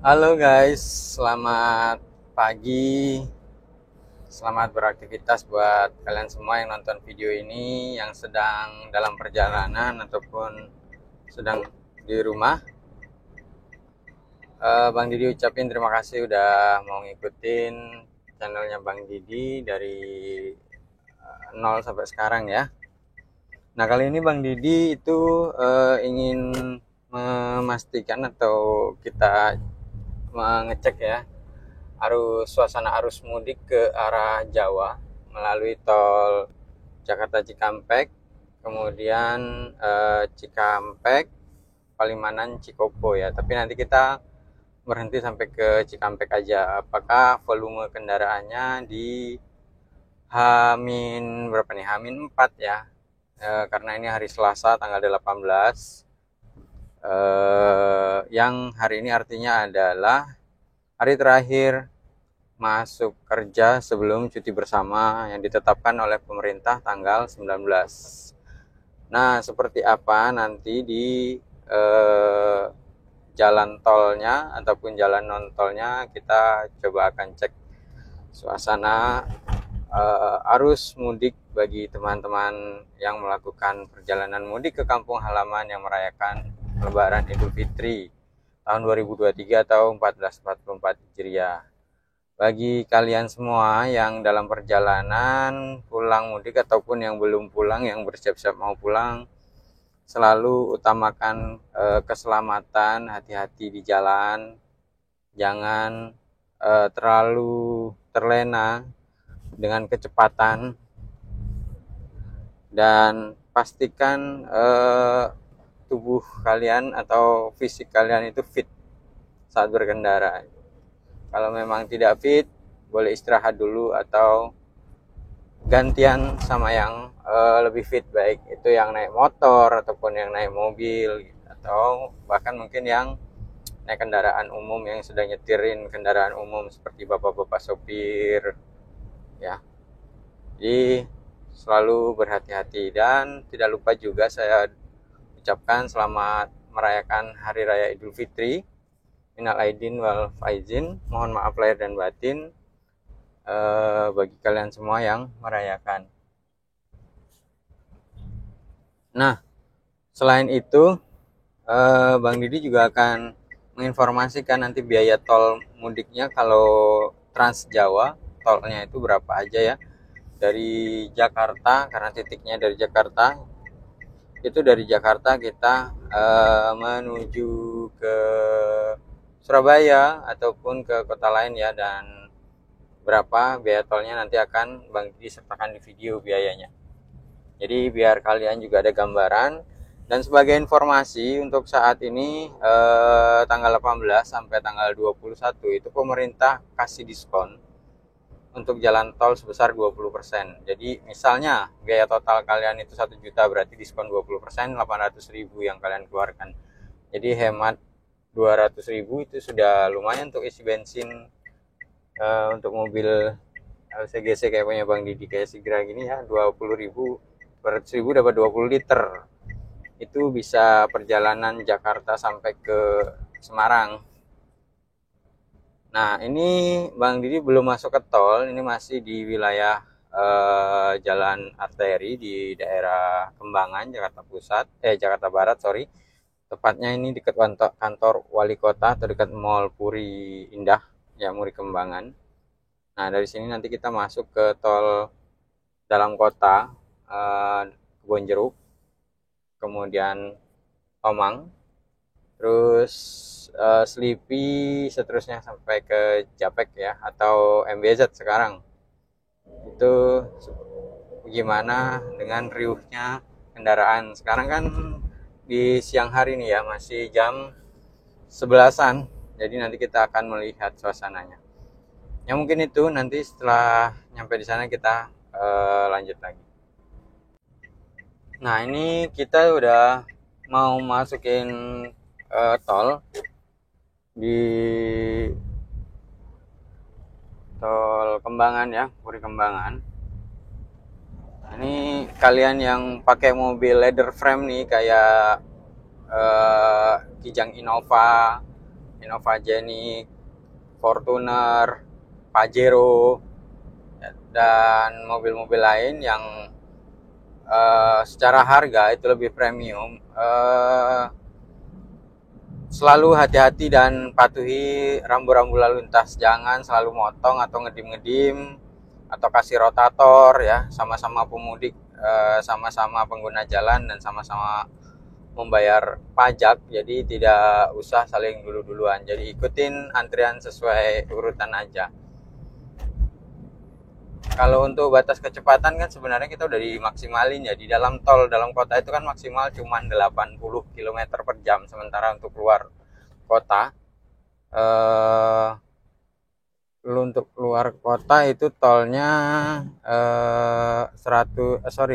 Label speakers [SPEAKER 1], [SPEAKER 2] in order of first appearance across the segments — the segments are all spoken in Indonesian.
[SPEAKER 1] Halo guys, selamat pagi. Selamat beraktivitas buat kalian semua yang nonton video ini, yang sedang dalam perjalanan ataupun sedang di rumah. Bang Didi ucapin terima kasih udah mau ngikutin channelnya Bang Didi dari nol sampai sekarang ya. Nah, kali ini Bang Didi itu ingin memastikan atau kita mengecek ya suasana arus mudik ke arah Jawa melalui tol Jakarta Cikampek, kemudian Cikampek, Palimanan, Cikopo ya. Tapi nanti kita berhenti sampai ke Cikampek aja. Apakah volume kendaraannya di Hamin berapa nih? Hamin 4 ya. Karena ini hari Selasa tanggal 18. Yang hari ini artinya adalah hari terakhir masuk kerja sebelum cuti bersama yang ditetapkan oleh pemerintah tanggal 19. Nah, seperti apa nanti di jalan tolnya ataupun jalan non tolnya, kita coba akan cek suasana arus mudik bagi teman-teman yang melakukan perjalanan mudik ke kampung halaman yang merayakan Lebaran Idul Fitri tahun 2023 atau 1444 Hijriah. Bagi kalian semua yang dalam perjalanan pulang mudik ataupun yang belum pulang, yang bersiap-siap mau pulang, selalu utamakan keselamatan, hati-hati di jalan, jangan terlalu terlena dengan kecepatan, dan pastikan tubuh kalian atau fisik kalian itu fit saat berkendara. Kalau memang tidak fit, boleh istirahat dulu atau gantian sama yang lebih fit, baik itu yang naik motor ataupun yang naik mobil, atau bahkan mungkin yang naik kendaraan umum, yang sedang nyetirin kendaraan umum seperti bapak-bapak sopir ya. Jadi selalu berhati-hati, dan tidak lupa juga saya ucapkan selamat merayakan Hari Raya Idul Fitri. Minal aidin wal faizin, mohon maaf lahir dan batin bagi kalian semua yang merayakan. Nah, selain itu Bang Didi juga akan menginformasikan nanti biaya tol mudiknya kalau Trans Jawa, tolnya itu berapa aja ya. Dari Jakarta, karena titiknya dari Jakarta, itu dari Jakarta kita menuju ke Surabaya ataupun ke kota lain ya, dan berapa biaya tolnya nanti akan Bang Didi sertakan di video biayanya. Jadi biar kalian juga ada gambaran. Dan sebagai informasi, untuk saat ini tanggal 18 sampai tanggal 21 itu pemerintah kasih diskon untuk jalan tol sebesar 20%. Jadi misalnya biaya total kalian itu 1 juta, berarti diskon 20%, 800.000 yang kalian keluarkan. Jadi hemat 200.000, itu sudah lumayan untuk isi bensin untuk mobil LCGC kayak punya Bang Didi, kayak Sigra gini ya. 20.000, 200.000 dapat 20 liter. Itu bisa perjalanan Jakarta sampai ke Semarang. Nah, ini Bang Didi belum masuk ke tol, ini masih di wilayah jalan arteri di daerah Kembangan, Jakarta Barat, sorry. Tepatnya ini dekat kantor wali kota atau dekat Mall Puri Indah, ya, Muri Kembangan. Nah, dari sini nanti kita masuk ke tol dalam kota, Kebonjeruk, kemudian Tomang, terus Selipi, seterusnya sampai ke Japek ya, atau MBZ sekarang. Itu gimana dengan riuhnya kendaraan sekarang kan di siang hari nih ya, masih jam 11-an. Jadi nanti kita akan melihat suasananya. Ya mungkin itu nanti setelah nyampe di sana kita lanjut lagi. Nah, ini kita udah mau masukin tol di tol Kembangan ya, Puri Kembangan. Ini kalian yang pakai mobil leather frame nih, kayak Kijang Innova, Innova Genic, Fortuner, Pajero, dan mobil-mobil lain yang secara harga itu lebih premium. Selalu hati-hati dan patuhi rambu-rambu lalu lintas. Jangan selalu motong atau ngedim-ngedim atau kasih rotator ya. Sama-sama pemudik, sama-sama pengguna jalan, dan sama-sama membayar pajak. Jadi tidak usah saling dulu-duluan. Jadi ikutin antrian sesuai urutan aja. Kalau untuk batas kecepatan kan sebenarnya kita udah dimaksimalin ya. Di dalam tol, dalam kota itu kan maksimal cuma 80 km per jam. Sementara untuk keluar kota, untuk keluar kota itu tolnya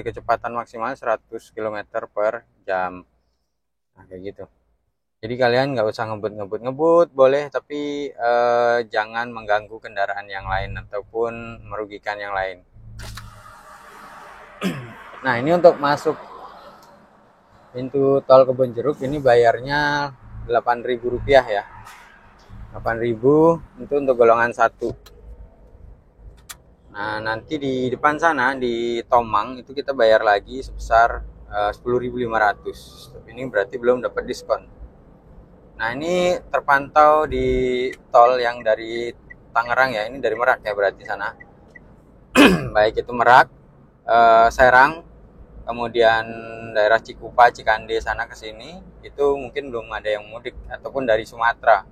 [SPEAKER 1] kecepatan maksimal 100 km per jam. Nah, kayak gitu. Jadi kalian nggak usah ngebut boleh, tapi jangan mengganggu kendaraan yang lain ataupun merugikan yang lain. Nah, ini untuk masuk pintu tol Kebonjeruk ini bayarnya Rp8.000 ya. Rp8.000 itu untuk golongan 1. Nah, nanti di depan sana di Tomang itu kita bayar lagi sebesar 10.500. Ini berarti belum dapat diskon. Nah, ini terpantau di tol yang dari Tangerang ya, ini dari Merak ya berarti sana. Baik itu Merak, Serang, kemudian daerah Cikupa, Cikande sana ke sini, itu mungkin belum ada yang mudik, ataupun dari Sumatera.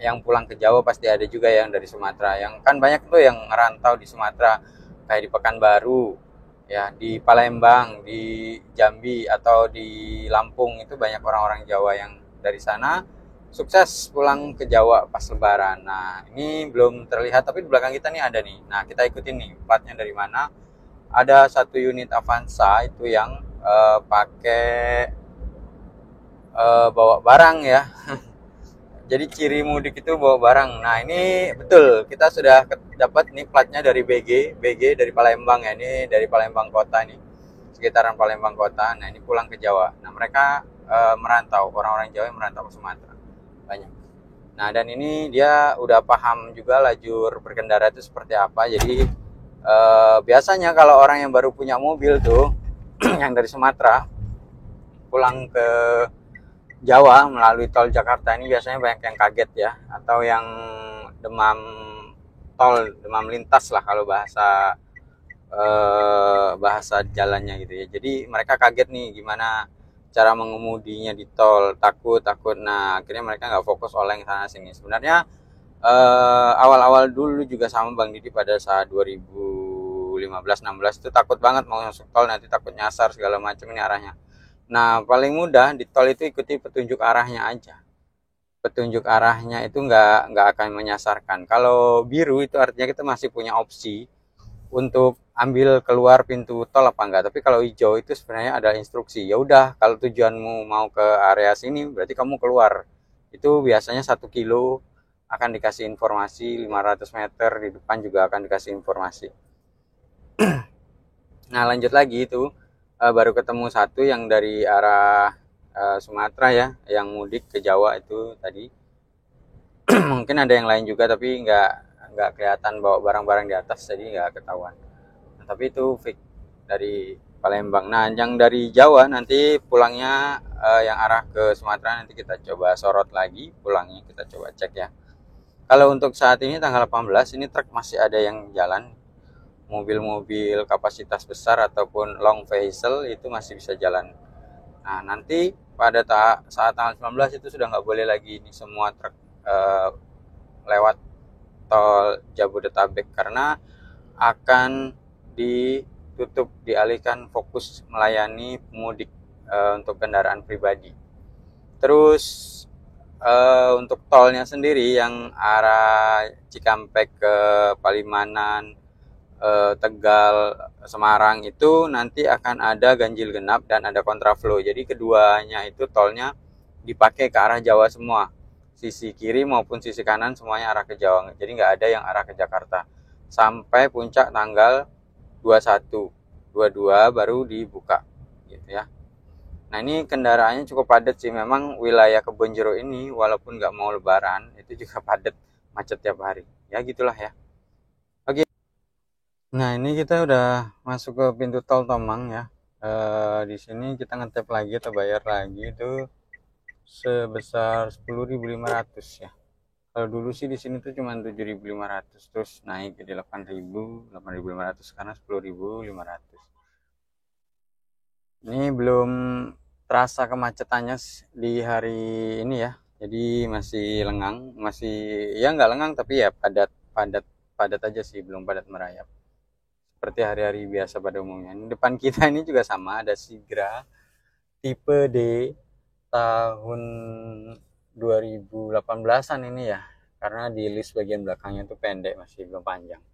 [SPEAKER 1] Yang pulang ke Jawa pasti ada juga yang dari Sumatera. Yang kan banyak tuh yang ngerantau di Sumatera, kayak di Pekanbaru, ya, di Palembang, di Jambi atau di Lampung, itu banyak orang-orang Jawa yang dari sana sukses pulang ke Jawa pas Lebaran. Nah, ini belum terlihat, tapi di belakang kita nih ada nih. Nah, kita ikutin nih platnya dari mana. Ada satu unit Avanza itu yang pakai bawa barang ya. Jadi ciri mudik itu bawa barang. Nah, ini betul, kita sudah dapat nih platnya dari BG dari Palembang ya. Ini dari Palembang kota nih, sekitaran Palembang kota. Nah, ini pulang ke Jawa. Nah, mereka merantau, orang-orang Jawa yang merantau ke Sumatera banyak. Nah, dan ini dia udah paham juga lajur berkendara itu seperti apa. Jadi biasanya kalau orang yang baru punya mobil tuh yang dari Sumatera pulang ke Jawa melalui tol Jakarta ini biasanya banyak yang kaget ya, atau yang demam demam lintas lah kalau bahasa jalannya gitu ya. Jadi mereka kaget nih gimana cara mengemudinya di tol, takut. Nah, akhirnya mereka nggak fokus oleng sana sini. Sebenarnya awal-awal dulu juga sama Bang Didi pada saat 2015-16 itu takut banget mau masuk tol, nanti takut nyasar segala macam ini arahnya. Nah, paling mudah di tol itu ikuti petunjuk arahnya aja. Petunjuk arahnya itu nggak akan menyasarkan. Kalau biru itu artinya kita masih punya opsi untuk ambil keluar pintu tol apa enggak. Tapi kalau hijau itu sebenarnya ada instruksi. Ya udah, kalau tujuanmu mau ke area sini berarti kamu keluar. Itu biasanya 1 kilo akan dikasih informasi, 500 meter di depan juga akan dikasih informasi. Nah, lanjut lagi itu baru ketemu satu yang dari arah Sumatera ya, yang mudik ke Jawa itu tadi. Mungkin ada yang lain juga tapi nggak kelihatan bawa barang-barang di atas, jadi nggak ketahuan. Nah, tapi itu fix dari Palembang. Nah, yang dari Jawa nanti pulangnya yang arah ke Sumatera nanti kita coba sorot lagi pulangnya, kita coba cek ya. Kalau untuk saat ini tanggal 18 ini truk masih ada yang jalan, mobil-mobil kapasitas besar ataupun long vehicle itu masih bisa jalan. Nah, nanti pada saat tanggal 19 itu sudah nggak boleh lagi ini semua truk lewat tol Jabodetabek karena akan ditutup, dialihkan fokus melayani pemudik untuk kendaraan pribadi. Terus untuk tolnya sendiri yang arah Cikampek ke Palimanan, Tegal, Semarang itu nanti akan ada ganjil genap dan ada kontraflow. Jadi keduanya itu tolnya dipakai ke arah Jawa semua. Sisi kiri maupun sisi kanan semuanya arah ke Jawa. Jadi nggak ada yang arah ke Jakarta. Sampai puncak tanggal 21, 22 baru dibuka gitu ya. Nah ini kendaraannya cukup padat sih. Memang wilayah Kebonjeruk ini walaupun nggak mau lebaran itu juga padat, macet tiap hari. Ya gitulah ya. Oke. Nah ini kita udah masuk ke pintu tol Tomang ya. Di sini kita ngetap lagi atau bayar lagi itu sebesar 10.500 ya. Kalau dulu sih di sini tuh cuma 7.500, terus naik jadi 8.500 karena 10.500. Ini belum terasa kemacetannya di hari ini ya. Jadi masih lengang, masih ya nggak lengang tapi ya padat aja sih, belum padat merayap. Seperti hari-hari biasa pada umumnya. Di depan kita ini juga sama, ada Sigra tipe D tahun 2018-an ini ya. Karena di list bagian belakangnya tuh pendek, masih belum panjang.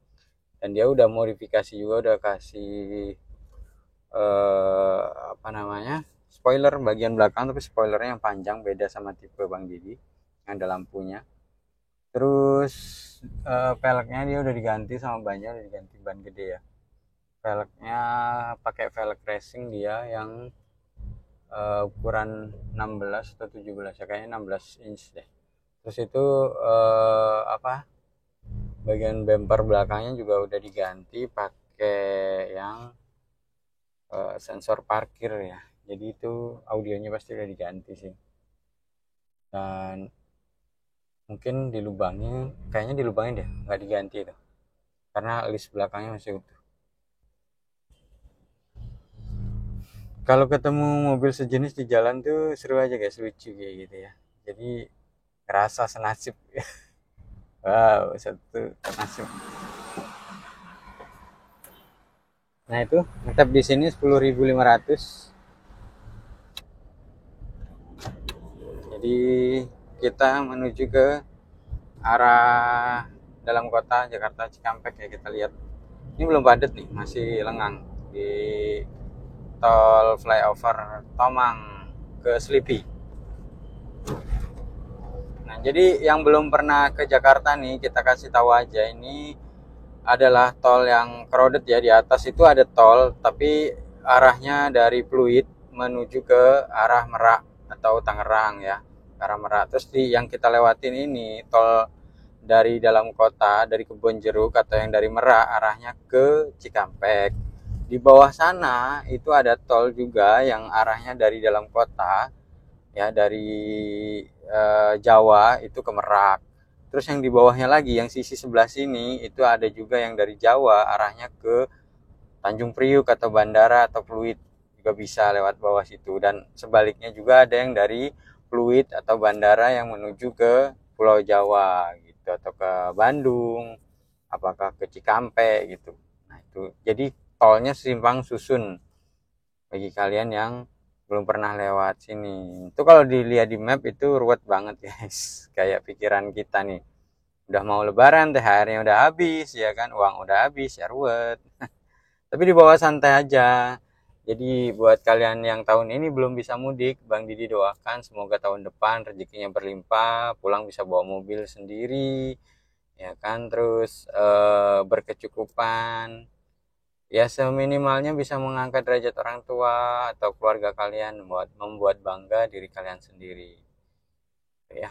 [SPEAKER 1] Dan dia udah modifikasi juga, udah kasih spoiler bagian belakang, tapi spoilernya yang panjang, beda sama tipe Bang Didi yang ada lampunya. Terus peleknya dia udah diganti sama bannya, udah diganti ban gede ya. Velgnya pakai velg racing dia yang ukuran 16 atau 17 ya, kayaknya 16 inch deh. Terus itu bagian bumper belakangnya juga udah diganti pakai yang sensor parkir ya, jadi itu audionya pasti udah diganti sih. Dan mungkin dilubangin, kayaknya dilubangin deh, nggak diganti itu karena list belakangnya masih utuh. Kalau ketemu mobil sejenis di jalan tuh seru aja guys, lucu kayak gitu ya, jadi ngerasa senasib. Wow, satu senasib. Nah itu ngetap di sini 10.500. Jadi kita menuju ke arah dalam kota Jakarta Cikampek ya, kita lihat. Ini belum padat nih, masih lengang di tol flyover Tomang ke Selipi. Nah jadi yang belum pernah ke Jakarta nih, kita kasih tahu aja, ini adalah tol yang crowded ya. Di atas itu ada tol, tapi arahnya dari Pluit menuju ke arah Merak atau Tangerang ya, arah Merak. Terus yang kita lewatin ini tol dari dalam kota, dari Kebonjeruk atau yang dari Merak arahnya ke Cikampek. Di bawah sana itu ada tol juga yang arahnya dari dalam kota ya, dari Jawa itu ke Merak. Terus yang di bawahnya lagi, yang sisi sebelah sini itu ada juga yang dari Jawa arahnya ke Tanjung Priuk atau bandara atau Pluit, juga bisa lewat bawah situ. Dan sebaliknya juga ada yang dari Pluit atau bandara yang menuju ke Pulau Jawa gitu, atau ke Bandung, apakah ke Cikampek gitu. Nah itu jadi tolnya simpang susun bagi kalian yang belum pernah lewat sini. Itu kalau dilihat di map itu ruwet banget guys, kayak pikiran kita nih, udah mau lebaran, THR-nya udah habis ya kan, uang udah habis ya ruwet. Tapi dibawa santai aja. Jadi buat kalian yang tahun ini belum bisa mudik, Bang Didi doakan semoga tahun depan rezekinya berlimpah, pulang bisa bawa mobil sendiri ya kan, terus berkecukupan ya, seminimalnya bisa mengangkat derajat orang tua atau keluarga kalian, membuat bangga diri kalian sendiri ya.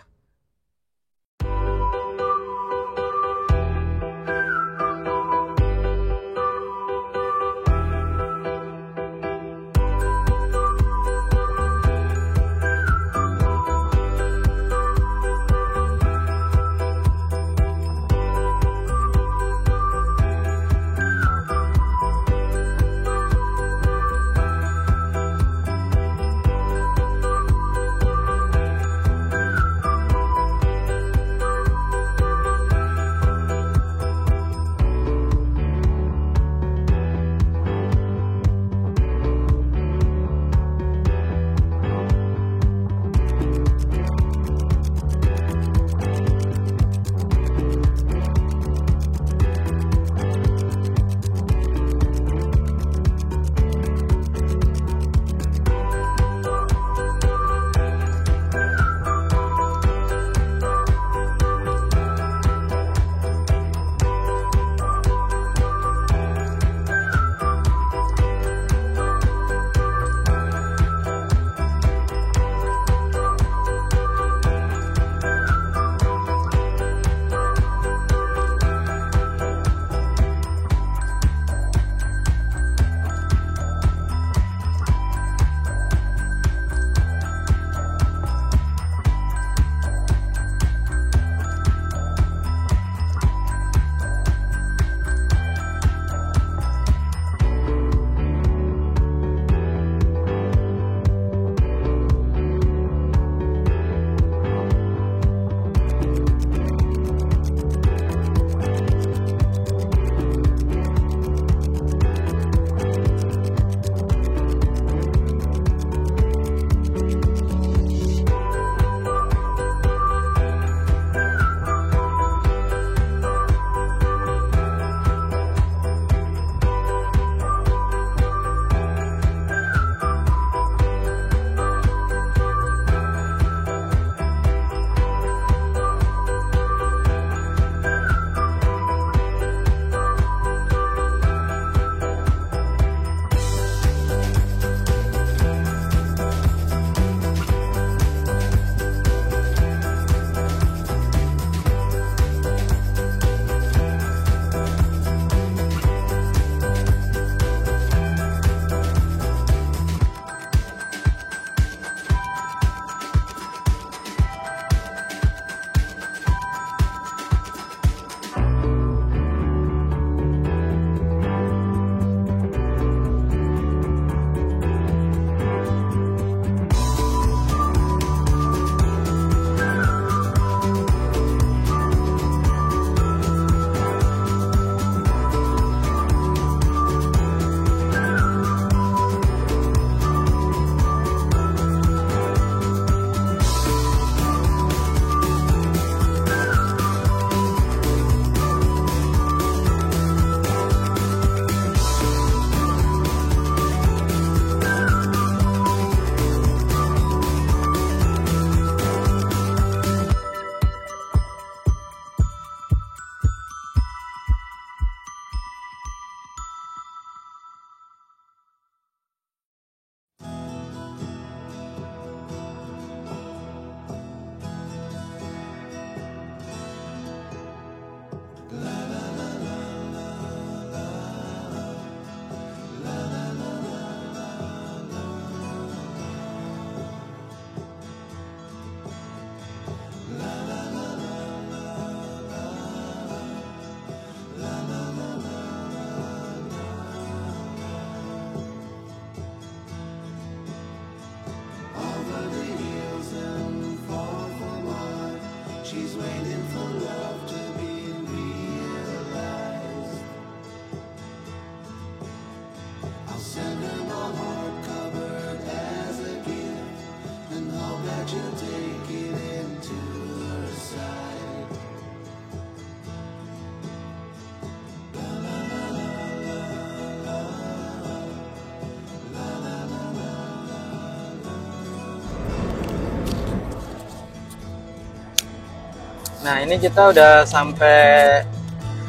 [SPEAKER 1] Nah, ini kita udah sampai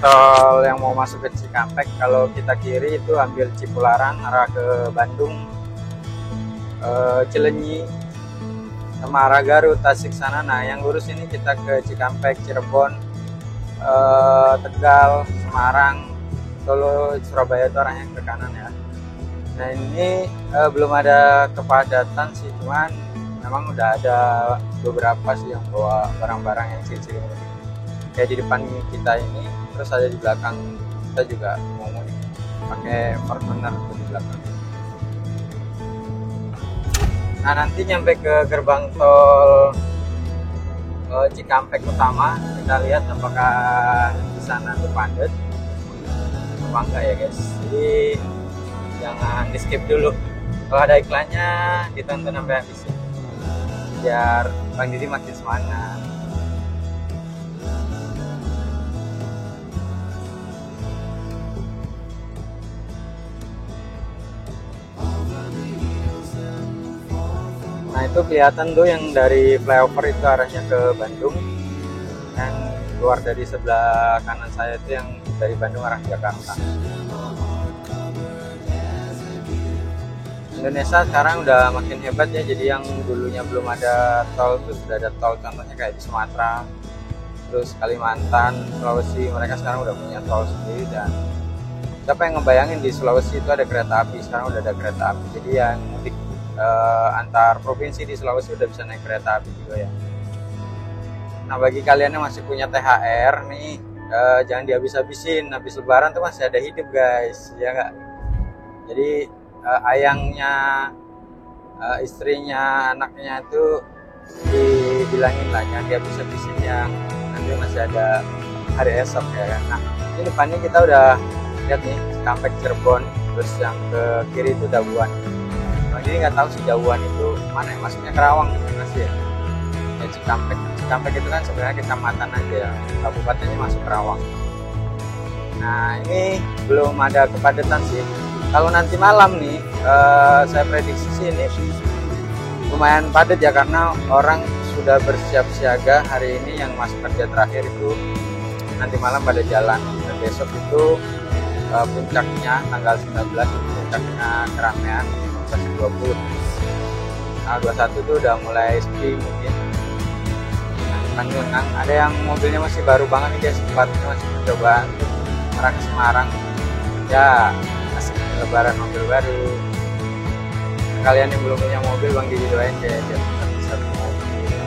[SPEAKER 1] tol yang mau masuk ke Cikampek. Kalau kita kiri itu ambil Cipularang arah ke Bandung, Cilenyi, sama arah Garut, Tasik sana. Nah, yang lurus ini kita ke Cikampek, Cirebon, Tegal, Semarang, Solo, Surabaya itu arahnya ke kanan ya. Nah, ini belum ada kepadatan sih, cuman memang udah ada beberapa sih yang bawa barang-barang yang ciri-ciri mudik. Kayak di depan kita ini, terus ada di belakang kita juga mau mudik pakai Fortuner di belakang. Nah, nanti nyampe ke gerbang tol Cikampek utama, kita lihat apakah di sana tuh padat apa enggak ya guys. Jadi jangan di skip dulu, kalau ada iklannya ditonton sampai habis biar Bang Didi makin semangat. Nah, itu kelihatan tuh yang dari flyover itu arahnya ke Bandung, dan keluar dari sebelah kanan saya itu yang dari Bandung arah Jakarta. Indonesia sekarang udah makin hebat ya, jadi yang dulunya belum ada tol itu sudah ada tol, contohnya kayak di Sumatera, terus Kalimantan, Sulawesi, mereka sekarang udah punya tol sendiri. Dan siapa yang ngebayangin di Sulawesi itu ada kereta api, sekarang udah ada kereta api, jadi yang mudik antar provinsi di Sulawesi udah bisa naik kereta api juga ya. Nah, bagi kalian yang masih punya THR nih, jangan dihabis-habisin, habis lebaran tuh masih ada hidup guys, ya nggak? Jadi ayangnya, istrinya, anaknya itu dibilangin lah, jangan dihabis-habisin, yang nanti masih ada hari esok ya kan. Nah, ini depannya kita udah lihat nih Cikampek, Cirebon, terus yang ke kiri itu Dabuan. Jadi nggak tahu sejauhan itu mana ya, masuknya Kerawang masih ya. Ya Cikampek itu kan sebenarnya kecamatan aja ya, kabupatennya masuk Kerawang. Nah, ini belum ada kepadatan sih. Kalau nanti malam nih, saya prediksi sih ini lumayan padat ya, karena orang sudah bersiap siaga hari ini yang masuk kerja terakhir itu nanti malam pada jalan. Dan besok itu puncaknya tanggal 19 puncaknya keramaian 20. Tanggal 21 itu udah mulai sepi mungkin. Nah, ada yang mobilnya masih baru banget nih guys, tempatnya masih percobaan arah ke Semarang. Ya, masih lebaran mobil baru. Kalian yang belum punya mobil, Bang Didi doain biar bisa punya mobil.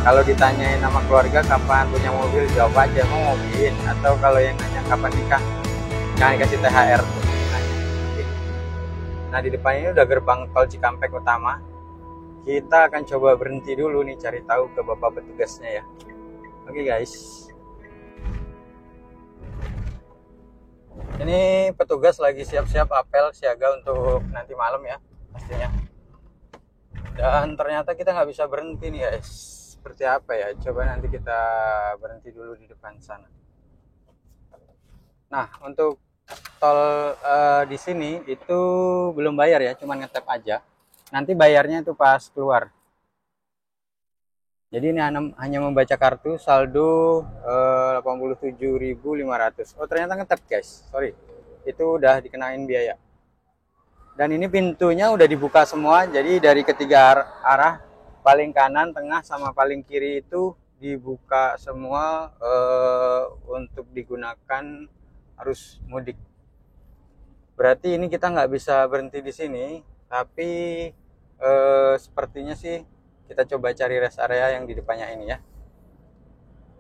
[SPEAKER 1] Kalau ditanyain nama keluarga kapan punya mobil, jawab aja mau mobil. Atau kalau yang nanya kapan nikah, jangan dikasih THR. Nah, di depan ini udah gerbang tol Cikampek utama. Kita akan coba berhenti dulu nih, cari tahu ke bapak petugasnya ya. Oke guys. Ini petugas lagi siap-siap apel siaga untuk nanti malam ya pastinya. Dan ternyata kita nggak bisa berhenti nih guys. Seperti apa ya? Coba nanti kita berhenti dulu di depan sana. Nah, untuk tol di sini itu belum bayar ya, cuma ngetap aja. Nanti bayarnya itu pas keluar. Jadi ini hanya membaca kartu, saldo 87.500. Oh, ternyata ngetap guys, sorry. Itu udah dikenain biaya. Dan ini pintunya udah dibuka semua, jadi dari ketiga arah, paling kanan, tengah, sama paling kiri itu dibuka semua untuk digunakan arus mudik. Berarti ini kita nggak bisa berhenti di sini, tapi sepertinya sih kita coba cari rest area yang di depannya ini ya.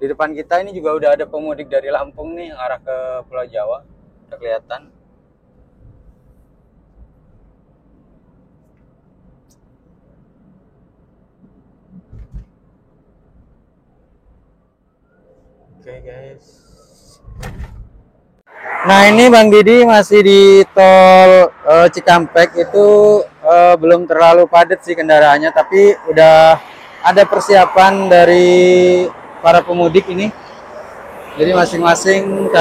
[SPEAKER 1] Di depan kita ini juga udah ada pemudik dari Lampung nih yang arah ke Pulau Jawa, udah kelihatan. Oke guys. Nah, ini Bang Didi masih di tol Cikampek itu belum terlalu padat sih kendaraannya, tapi udah ada persiapan dari para pemudik ini. Jadi masing-masing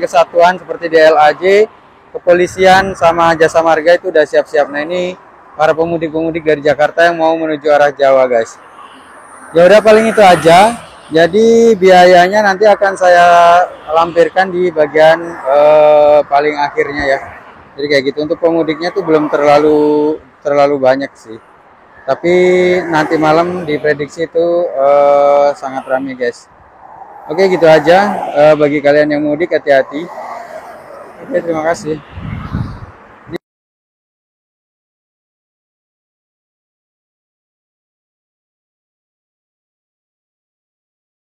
[SPEAKER 1] kesatuan seperti DLAJ, kepolisian sama jasa marga itu udah siap-siap. Nah, ini para pemudik-pemudik dari Jakarta yang mau menuju arah Jawa guys. Ya udah paling itu aja. Jadi biayanya nanti akan saya lampirkan di bagian paling akhirnya ya. Jadi kayak gitu. Untuk pemudiknya tuh belum terlalu banyak sih. Tapi nanti malam diprediksi itu sangat ramai guys. Oke gitu aja. Bagi kalian yang mudik hati-hati. Oke terima kasih.